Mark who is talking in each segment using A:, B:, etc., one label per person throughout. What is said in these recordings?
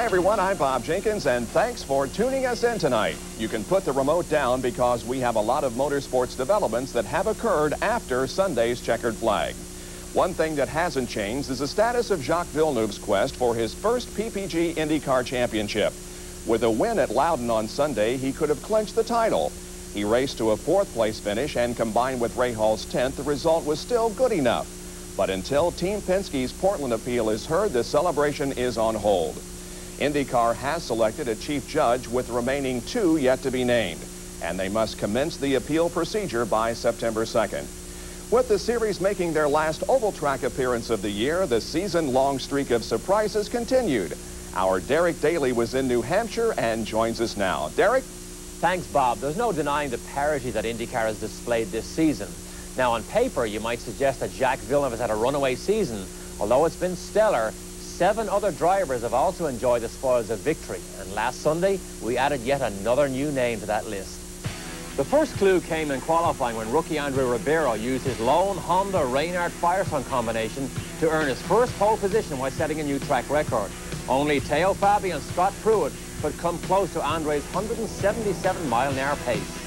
A: Hi, everyone. I'm Bob Jenkins, and thanks for tuning us in tonight. You can put the remote down because we have a lot of motorsports developments that have occurred after Sunday's checkered flag. One thing that hasn't changed is the status of Jacques Villeneuve's quest for his first PPG IndyCar championship. With a win at Loudon on Sunday, he could have clinched the title. He raced to a fourth-place finish, and combined with Rahal's 10th, the result was still good enough. But until Team Penske's Portland appeal is heard, the celebration is on hold. IndyCar has selected a chief judge with remaining 2 yet to be named, and they must commence the appeal procedure by September 2nd. With the series making their last oval track appearance of the year, the season-long streak of surprises continued. Our Derek Daly was in New Hampshire and joins us now. Derek?
B: Thanks, Bob. There's no denying the parity that IndyCar has displayed this season. Now, on paper, you might suggest that Jacques Villeneuve has had a runaway season. Although it's been stellar, 7 other drivers have also enjoyed the spoils of victory. And last Sunday, we added yet another new name to that list. The first clue came in qualifying when rookie Andre Ribeiro used his lone Honda Reynard Firestone combination to earn his first pole position while setting a new track record. Only Teo Fabi and Scott Pruitt could come close to Andre's 177-mile-an-hour pace.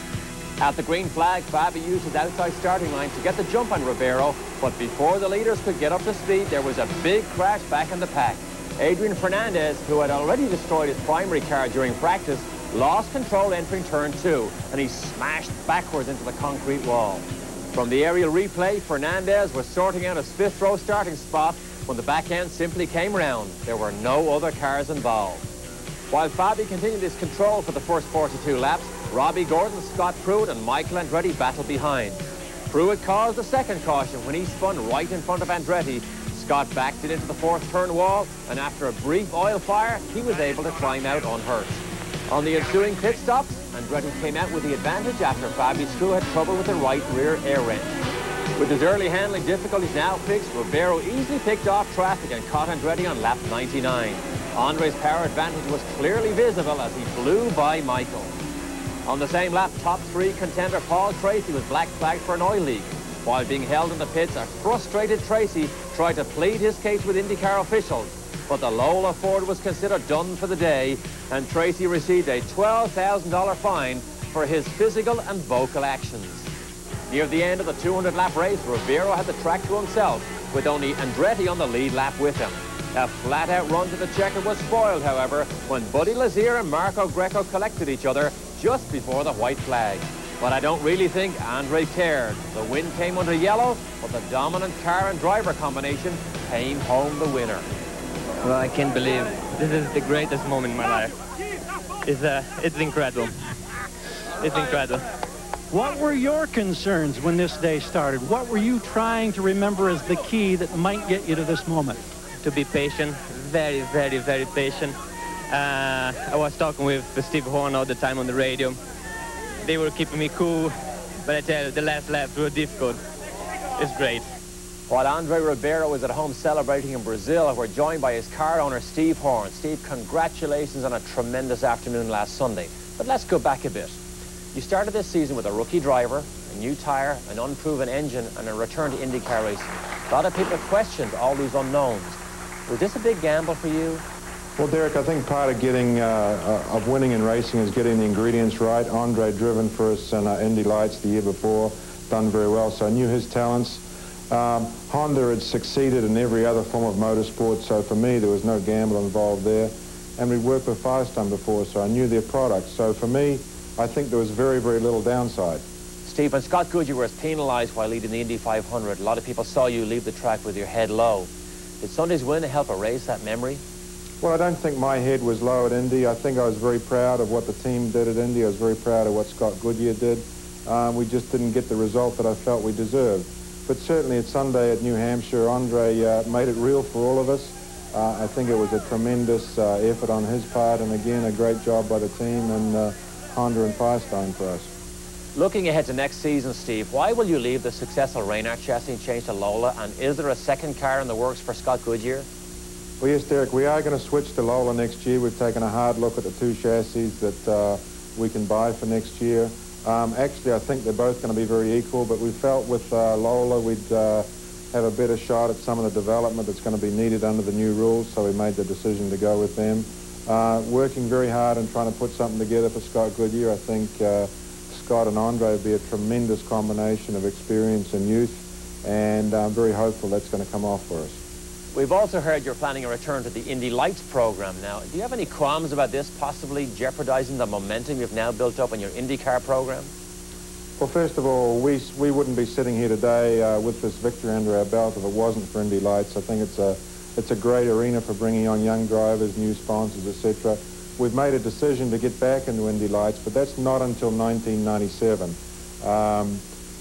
B: At the green flag, Fabi used his outside starting line to get the jump on Ribeiro, but before the leaders could get up to speed, there was a big crash back in the pack. Adrian Fernandez, who had already destroyed his primary car during practice, lost control entering turn 2, and he smashed backwards into the concrete wall. From the aerial replay, Fernandez was sorting out his 5th row starting spot when the back end simply came round. There were no other cars involved. While Fabi continued his control for the first 42 laps, Robbie Gordon, Scott Pruitt and Michael Andretti battled behind. Pruitt caused a second caution when he spun right in front of Andretti. Scott backed it into the 4th turn wall, and after a brief oil fire, he was able to climb out unhurt. On the ensuing pit stops, Andretti came out with the advantage after Fabi's crew had trouble with the right rear air wrench. With his early handling difficulties now fixed, Ribeiro easily picked off traffic and caught Andretti on lap 99. Andre's power advantage was clearly visible as he flew by Michael. On the same lap, top 3 contender Paul Tracy was black flagged for an oil leak. While being held in the pits, a frustrated Tracy tried to plead his case with IndyCar officials, but the Lola Ford was considered done for the day, and Tracy received a $12,000 fine for his physical and vocal actions. Near the end of the 200-lap race, Ribeiro had the track to himself, with only Andretti on the lead lap with him. A flat-out run to the checker was spoiled, however, when Buddy Lazier and Marco Greco collected each other just before the white flag. But I don't really think Andre cared. The win came under yellow, but the dominant car and driver combination came home the winner.
C: Well, I can't believe this is the greatest moment in my life. It's incredible. It's incredible.
D: What were your concerns when this day started? What were you trying to remember as the key that might get you to this moment?
C: To be patient, very, very, very patient. I was talking with Steve Horn all the time on the radio. They were keeping me cool, but I tell you, the last laps were difficult. It's great.
B: While Andre Ribeiro was at home celebrating in Brazil, we're joined by his car owner, Steve Horn. Steve, congratulations on a tremendous afternoon last Sunday. But let's go back a bit. You started this season with a rookie driver, a new tire, an unproven engine, and a return to IndyCar racing. A lot of people questioned all these unknowns. Was this a big gamble for you?
E: Well, Derek, I think part of of winning in racing is getting the ingredients right. Andre driven for us in Indy Lights the year before, done very well, so I knew his talents. Honda had succeeded in every other form of motorsport, so for me there was no gamble involved there. And we worked with Firestone before, so I knew their product. So for me, I think there was very, very little downside.
B: Steve, when Scott Goodyear was penalised while leading the Indy 500, a lot of people saw you leave the track with your head low. Did Sunday's win help erase that memory?
E: Well, I don't think my head was low at Indy. I think I was very proud of what the team did at Indy. I was very proud of what Scott Goodyear did. We just didn't get the result that I felt we deserved. But certainly at Sunday at New Hampshire, Andre made it real for all of us. I think it was a tremendous effort on his part, and again, a great job by the team and Honda and Firestone for us.
B: Looking ahead to next season, Steve, why will you leave the successful Reynard chassis and change to Lola, and is there a second car in the works for Scott Goodyear?
E: Well, yes, Derek, we are going to switch to Lola next year. We've taken a hard look at the 2 chassis that we can buy for next year. Actually, I think they're both going to be very equal, but we felt with Lola we'd have a better shot at some of the development that's going to be needed under the new rules, so we made the decision to go with them. working very hard and trying to put something together for Scott Goodyear. I think Scott and Andre would be a tremendous combination of experience and youth, and I'm very hopeful that's going to come off for us.
B: We've also heard you're planning a return to the Indy Lights program now. Do you have any qualms about this possibly jeopardizing the momentum you've now built up in your IndyCar program?
E: Well, first of all, we wouldn't be sitting here today with this victory under our belt if it wasn't for Indy Lights. I think it's a great arena for bringing on young drivers, new sponsors, etc. We've made a decision to get back into Indy Lights, but that's not until 1997.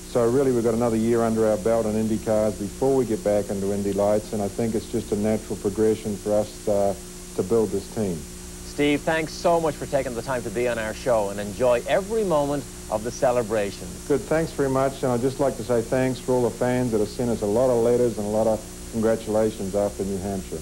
E: So really we've got another year under our belt on Indy cars before we get back into Indy Lights, and I think it's just a natural progression for us to build this team.
B: Steve, thanks so much for taking the time to be on our show, and enjoy every moment of the celebrations.
E: Good, thanks very much, and I'd just like to say thanks for all the fans that have sent us a lot of letters and a lot of congratulations after New Hampshire.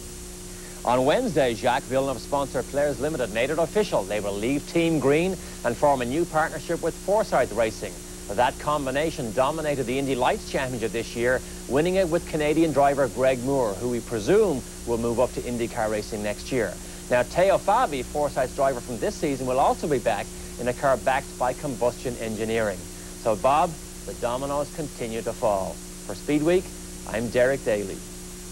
B: On Wednesday, Jacques Villeneuve sponsor Players Limited made it official. They will leave Team Green and form a new partnership with Forsyth Racing. That combination dominated the Indy Lights Championship this year, winning it with Canadian driver Greg Moore, who we presume will move up to IndyCar racing next year. Now, Teo Fabi, Forsyth's driver from this season, will also be back in a car backed by Combustion Engineering. So, Bob, the dominoes continue to fall. For SpeedWeek, I'm Derek Daly.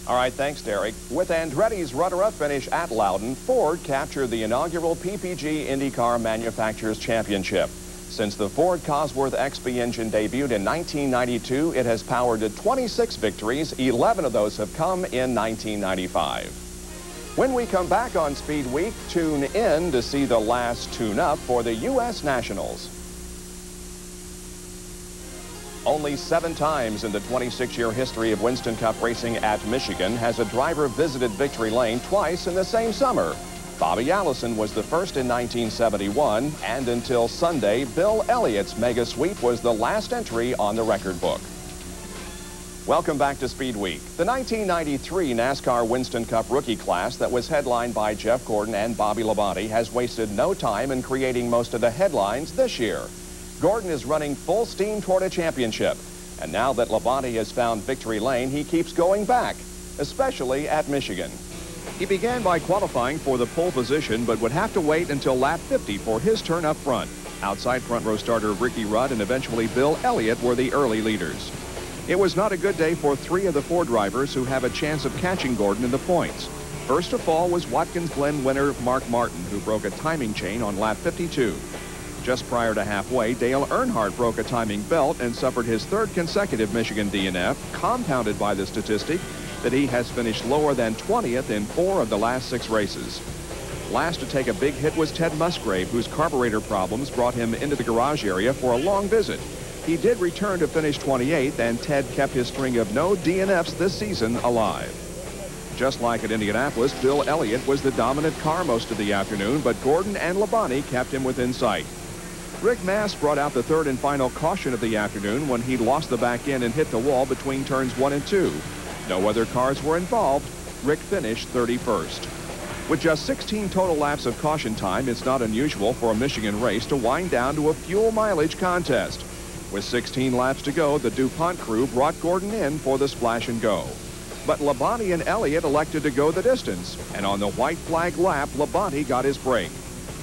A: All right, thanks, Derek. With Andretti's runner-up finish at Loudon, Ford captured the inaugural PPG IndyCar Manufacturers Championship. Since the Ford Cosworth XB engine debuted in 1992, it has powered to 26 victories. 11 of those have come in 1995. When we come back on Speed Week, tune in to see the last tune-up for the U.S. Nationals. Only 7 times in the 26-year history of Winston Cup racing at Michigan has a driver visited victory lane twice in the same summer. Bobby Allison was the first in 1971, and until Sunday, Bill Elliott's mega sweep was the last entry on the record book. Welcome back to Speed Week. The 1993 NASCAR Winston Cup rookie class that was headlined by Jeff Gordon and Bobby Labonte has wasted no time in creating most of the headlines this year. Gordon is running full steam toward a championship, and now that Labonte has found victory lane, he keeps going back, especially at Michigan. He began by qualifying for the pole position, but would have to wait until lap 50 for his turn up front. Outside front row starter Ricky Rudd and eventually Bill Elliott were the early leaders. It was not a good day for 3 of the 4 drivers who have a chance of catching Gordon in the points. First to fall was Watkins Glen winner Mark Martin, who broke a timing chain on lap 52. Just prior to halfway, Dale Earnhardt broke a timing belt and suffered his 3rd consecutive Michigan DNF, compounded by the statistic that he has finished lower than 20th in 4 of the last 6 races. Last to take a big hit was Ted Musgrave, whose carburetor problems brought him into the garage area for a long visit. He did return to finish 28th, and Ted kept his string of no DNFs this season alive. Just like at Indianapolis, Bill Elliott was the dominant car most of the afternoon, but Gordon and Labonte kept him within sight. Rick Mast brought out the 3rd and final caution of the afternoon when he lost the back end and hit the wall between turns 1 and 2. No other cars were involved. Rick finished 31st. With just 16 total laps of caution time, it's not unusual for a Michigan race to wind down to a fuel mileage contest. With 16 laps to go, the DuPont crew brought Gordon in for the splash and go. But Labonte and Elliott elected to go the distance, and on the white flag lap, Labonte got his break.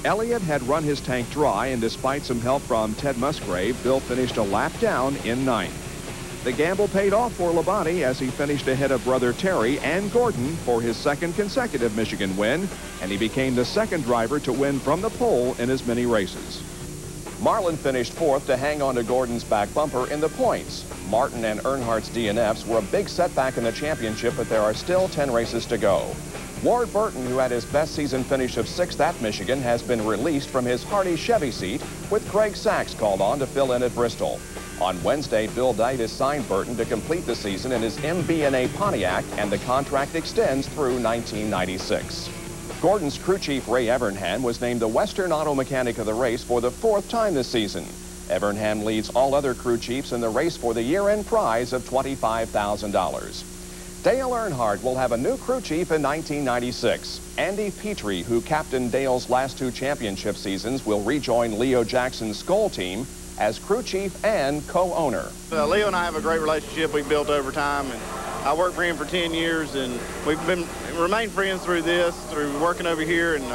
A: Elliott had run his tank dry, and despite some help from Ted Musgrave, Bill finished a lap down in 9th. The gamble paid off for Labonte as he finished ahead of brother Terry and Gordon for his 2nd consecutive Michigan win, and he became the 2nd driver to win from the pole in as many races. Marlin finished 4th to hang on to Gordon's back bumper in the points. Martin and Earnhardt's DNFs were a big setback in the championship, but there are still 10 races to go. Ward Burton, who had his best season finish of 6th at Michigan, has been released from his Hardy Chevy seat, with Craig Sachs called on to fill in at Bristol. On Wednesday, Bill Dytus signed Burton to complete the season in his MB&A Pontiac, and the contract extends through 1996. Gordon's crew chief Ray Evernham was named the Western Auto Mechanic of the race for the 4th time this season. Evernham leads all other crew chiefs in the race for the year-end prize of $25,000. Dale Earnhardt will have a new crew chief in 1996. Andy Petrie, who captained Dale's last 2 championship seasons, will rejoin Leo Jackson's Skoll team as crew chief and co-owner.
F: Leo and I have a great relationship we built over time, and I worked for him for 10 years, and we've remained friends through working over here, and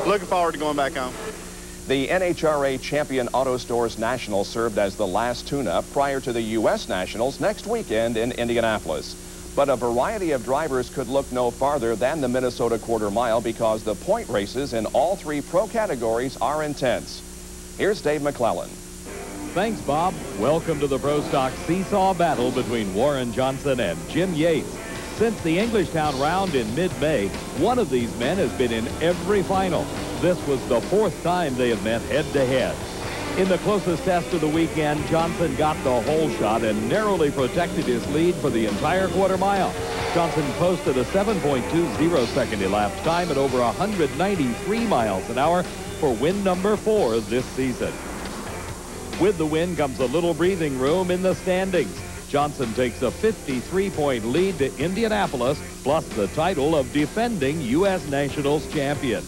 F: looking forward to going back home.
A: The NHRA Champion Auto Stores Nationals served as the last tune-up prior to the U.S. Nationals next weekend in Indianapolis. But a variety of drivers could look no farther than the Minnesota quarter mile because the point races in all 3 pro categories are intense. Here's Dave McClellan.
G: Thanks, Bob. Welcome to the Pro Stock seesaw battle between Warren Johnson and Jim Yates. Since the Englishtown round in mid-May, one of these men has been in every final. This was the 4th time they have met head-to-head. In the closest test of the weekend, Johnson got the whole shot and narrowly protected his lead for the entire quarter mile. Johnson posted a 7.20 second elapsed time at over 193 miles an hour for win number 4 this season. With the win comes a little breathing room in the standings. Johnson takes a 53-point lead to Indianapolis, plus the title of defending U.S. Nationals champion.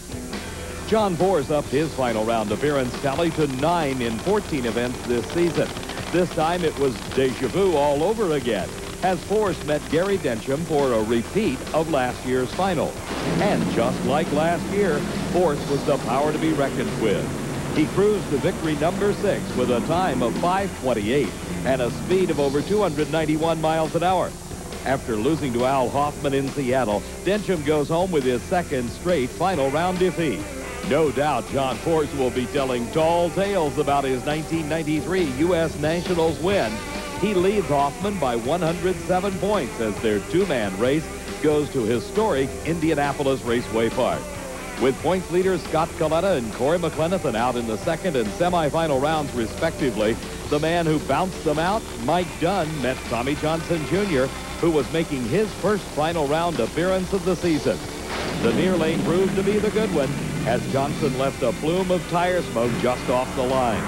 G: John Force upped his final round appearance tally to 9 in 14 events this season. This time it was deja vu all over again, as Force met Gary Densham for a repeat of last year's final. And just like last year, Force was the power to be reckoned with. He cruised to victory number 6 with a time of 5:28 and a speed of over 291 miles an hour. After losing to Al Hoffman in Seattle, Densham goes home with his 2nd straight final round defeat. No doubt John Force will be telling tall tales about his 1993 U.S. Nationals win. He leads Hoffman by 107 points as their 2-man race goes to historic Indianapolis Raceway Park. With points leaders Scott Coletta and Corey McLenithan out in the 2nd and semifinal rounds respectively, the man who bounced them out, Mike Dunn, met Tommy Johnson Jr., who was making his first final round appearance of the season. The near lane proved to be the good one, as Johnson left a plume of tire smoke just off the line.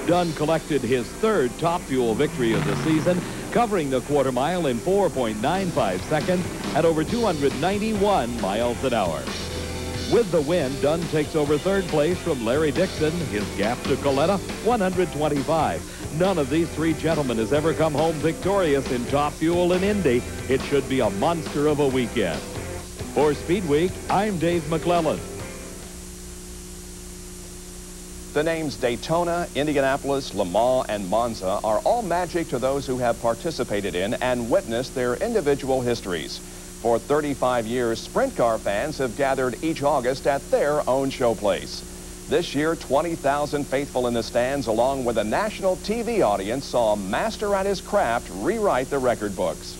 G: Dunn collected his 3rd Top Fuel victory of the season, covering the quarter mile in 4.95 seconds at over 291 miles an hour. With the win, Dunn takes over 3rd place from Larry Dixon. His gap to Coletta, 125. None of these 3 gentlemen has ever come home victorious in Top Fuel in Indy. It should be a monster of a weekend. For SpeedWeek, I'm Dave McClellan.
A: The names Daytona, Indianapolis, Le Mans, and Monza are all magic to those who have participated in and witnessed their individual histories. For 35 years, sprint car fans have gathered each August at their own showplace. This year, 20,000 faithful in the stands, along with a national TV audience, saw a master at his craft rewrite the record books.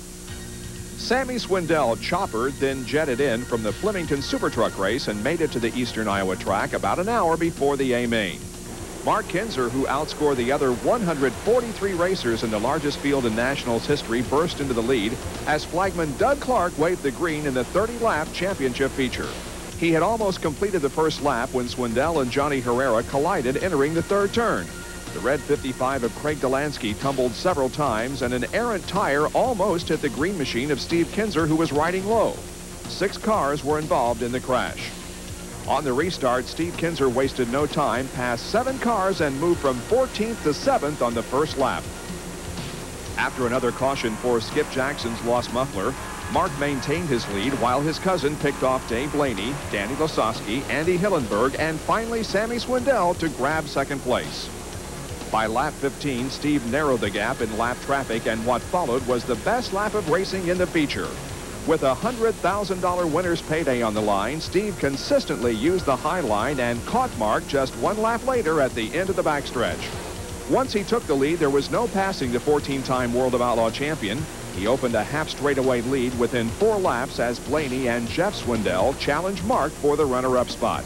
A: Sammy Swindell choppered, then jetted in from the Flemington Super Truck race and made it to the Eastern Iowa track about an hour before the A-Main. Mark Kinzer, who outscored the other 143 racers in the largest field in Nationals history, burst into the lead as flagman Doug Clark waved the green in the 30-lap championship feature. He had almost completed the first lap when Swindell and Johnny Herrera collided entering the 3rd turn. The red 55 of Craig Delansky tumbled several times, and an errant tire almost hit the green machine of Steve Kinzer, who was riding low. 6 cars were involved in the crash. On the restart, Steve Kinzer wasted no time, passed 7 cars, and moved from 14th to 7th on the first lap. After another caution for Skip Jackson's lost muffler, Mark maintained his lead while his cousin picked off Dave Blaney, Danny Lasowski, Andy Hillenberg, and finally Sammy Swindell to grab 2nd place. By lap 15, Steve narrowed the gap in lap traffic, and what followed was the best lap of racing in the feature. With a $100,000 winner's payday on the line, Steve consistently used the high line and caught Mark just 1 lap later at the end of the backstretch. Once he took the lead, there was no passing the 14-time World of Outlaw champion. He opened a half straightaway lead within 4 laps as Blaney and Jeff Swindell challenged Mark for the runner-up spot.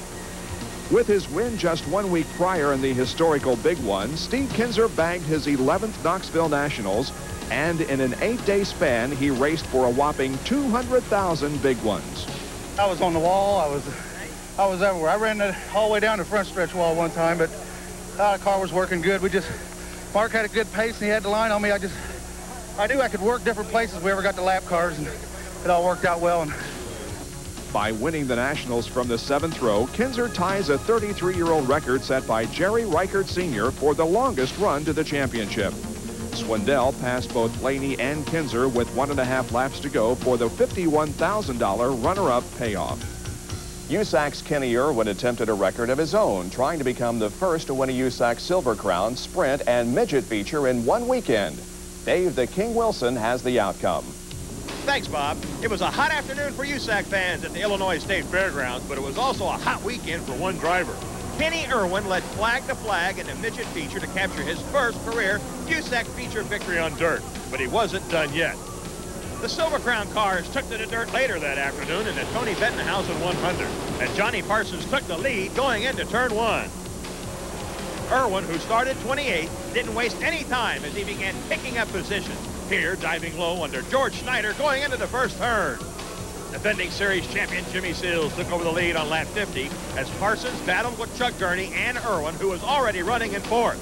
A: With his win just 1 week prior in the historical Big One, Steve Kinzer bagged his 11th Knoxville Nationals, and in an 8-day span, he raced for a whopping 200,000 Big Ones.
H: I was on the wall. I was everywhere. I ran all the way down the front stretch wall one time, but the car was working good. Mark had a good pace, and he had the line on me. I knew I could work different places. We ever got the lap cars, and it all worked out well.
A: By winning the Nationals from the 7th row, Kinzer ties a 33-year-old record set by Jerry Reichert Sr. for the longest run to the championship. Swindell passed both Blaney and Kinzer with 1.5 laps to go for the $51,000 runner-up payoff. USAC's Kenny Irwin attempted a record of his own, trying to become the first to win a USAC Silver Crown sprint and midget feature in one weekend. Dave the King Wilson has the outcome.
I: Thanks, Bob. It was a hot afternoon for USAC fans at the Illinois State Fairgrounds, but it was also a hot weekend for one driver. Kenny Irwin led flag to flag in the midget feature to capture his first career USAC feature victory on dirt, but he wasn't done yet. The Silver Crown cars took to the dirt later that afternoon in the Tony Bettenhausen 100, and Johnny Parsons took the lead going into turn 1. Irwin, who started 28th, didn't waste any time as he began picking up position. Here, diving low under George Schneider going into the first turn. Defending series champion Jimmy Seals took over the lead on lap 50 as Parsons battled with Chuck Gurney and Irwin, who was already running in 4th.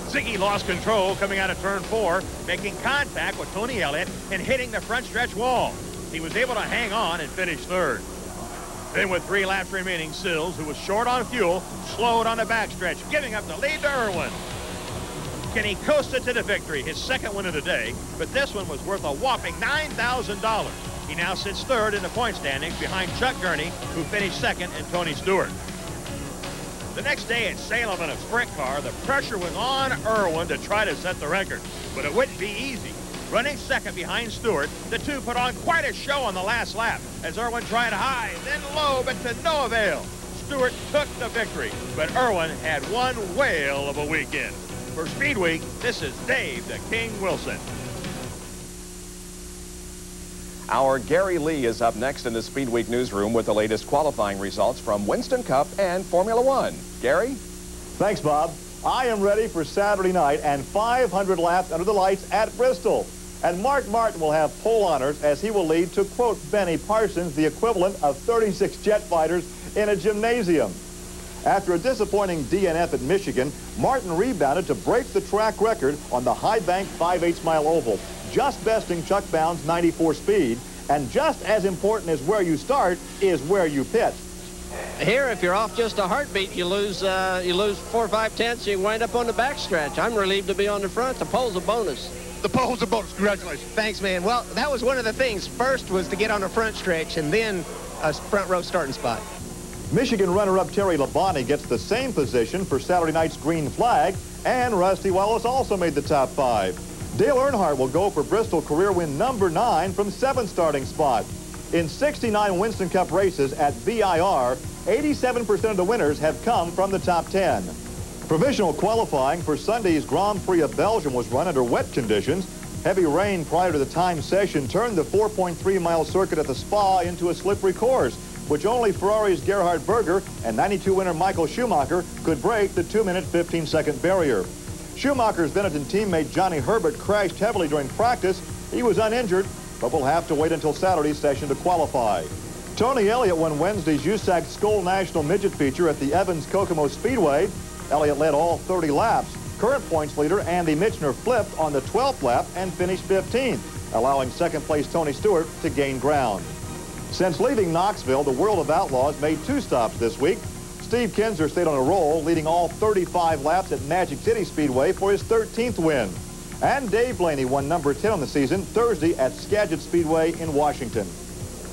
I: Ziggy lost control coming out of turn 4, making contact with Tony Elliott and hitting the front stretch wall. He was able to hang on and finish 3rd. Then with 3 laps remaining, Sills, who was short on fuel, slowed on the backstretch, giving up the lead to Irwin. Kenny coasted to the victory, his second win of the day, but this one was worth a whopping $9,000. He now sits 3rd in the point standings behind Chuck Gurney, who finished 2nd, and Tony Stewart. The next day at Salem in a sprint car, the pressure was on Irwin to try to set the record, but it wouldn't be easy. Running 2nd behind Stewart, the two put on quite a show on the last lap as Irwin tried high, then low, but to no avail. Stewart took the victory, but Irwin had one whale of a weekend. For SpeedWeek, this is Dave the King Wilson.
A: Our Gary Lee is up next in the SpeedWeek newsroom with the latest qualifying results from Winston Cup and Formula One. Gary?
J: Thanks, Bob. I am ready for Saturday night and 500 laps under the lights at Bristol. And Mark Martin will have pole honors as he will lead, to quote Benny Parsons, the equivalent of 36 jet fighters in a gymnasium. After a disappointing DNF at Michigan, Martin rebounded to break the track record on the high bank 5/8 mile oval, just besting Chuck Bound's 94 speed. And just as important as where you start is where you pit.
K: Here, if you're off just a heartbeat, you lose 4 or 5 tenths, you wind up on the backstretch. I'm relieved to be on the front. The pole's a bonus.
L: The pole's a bonus. Congratulations.
M: Thanks, man. Well, that was one of the things. First was to get on the front stretch and then a front row starting spot.
J: Michigan runner-up Terry Labonte gets the same position for Saturday night's green flag, and Rusty Wallace also made the top 5. Dale Earnhardt will go for Bristol career win number 9 from 7th starting spot. In 69 Winston Cup races at VIR, 87% of the winners have come from the top 10. Provisional qualifying for Sunday's Grand Prix of Belgium was run under wet conditions. Heavy rain prior to the time session turned the 4.3-mile circuit at the Spa into a slippery course, which only Ferrari's Gerhard Berger and 92 winner Michael Schumacher could break the 2-minute 15-second barrier. Schumacher's Benetton teammate Johnny Herbert crashed heavily during practice. He was uninjured, but will have to wait until Saturday's session to qualify. Tony Elliott won Wednesday's USAC Skoll National Midget feature at the Evans Kokomo Speedway. Elliott led all 30 laps. Current points leader Andy Michner flipped on the 12th lap and finished 15th, allowing second-place Tony Stewart to gain ground. Since leaving Knoxville, the World of Outlaws made 2 stops this week. Steve Kinzer stayed on a roll, leading all 35 laps at Magic City Speedway for his 13th win. And Dave Blaney won number 10 on the season Thursday at Skagit Speedway in Washington.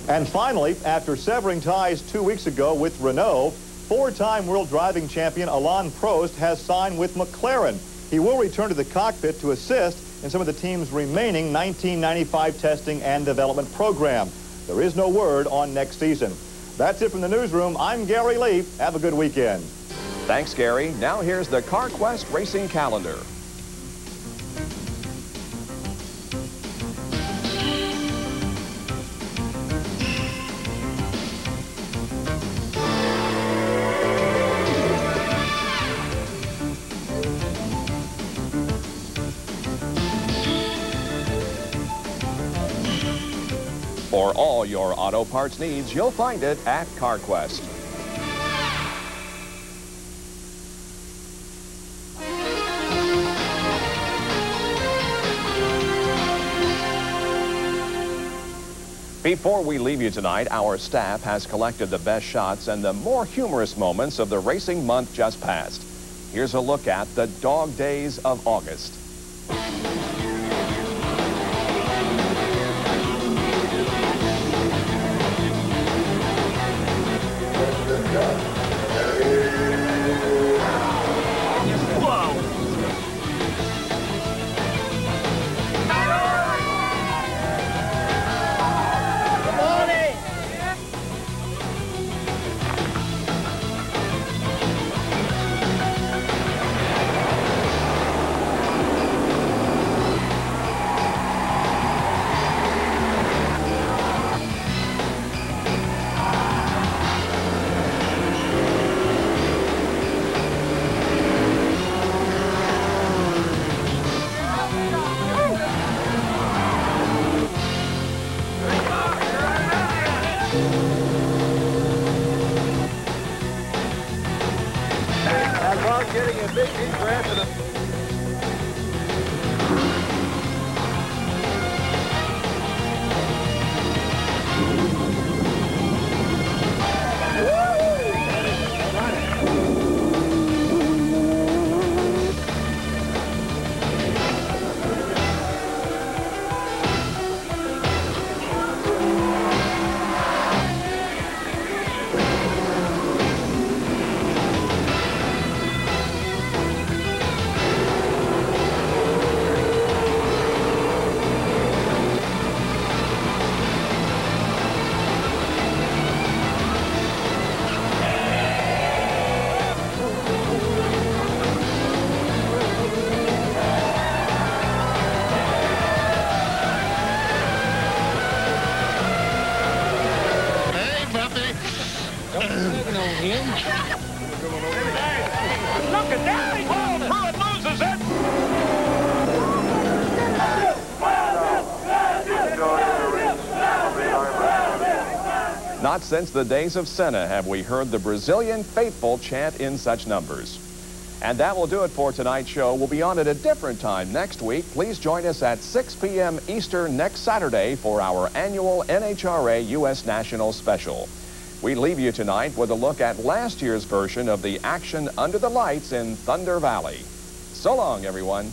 J: And finally, after severing ties 2 weeks ago with Renault, 4-time world driving champion Alain Prost has signed with McLaren. He will return to the cockpit to assist in some of the team's remaining 1995 testing and development program. There is no word on next season. That's it from the newsroom. I'm Gary Lee. Have a good weekend.
A: Thanks, Gary. Now here's the CarQuest Racing Calendar. For all your auto parts needs, you'll find it at CarQuest. Before we leave you tonight, our staff has collected the best shots and the more humorous moments of the racing month just passed. Here's a look at the dog days of August.
N: Getting a big deep breath and a
I: Look at that! He falls through and loses it!
A: Not since the days of Senna have we heard the Brazilian faithful chant in such numbers. And that will do it for tonight's show. We'll be on at a different time next week. Please join us at 6 p.m. Eastern next Saturday for our annual NHRA U.S. National Special. We leave you tonight with a look at last year's version of the action under the lights in Thunder Valley. So long, everyone.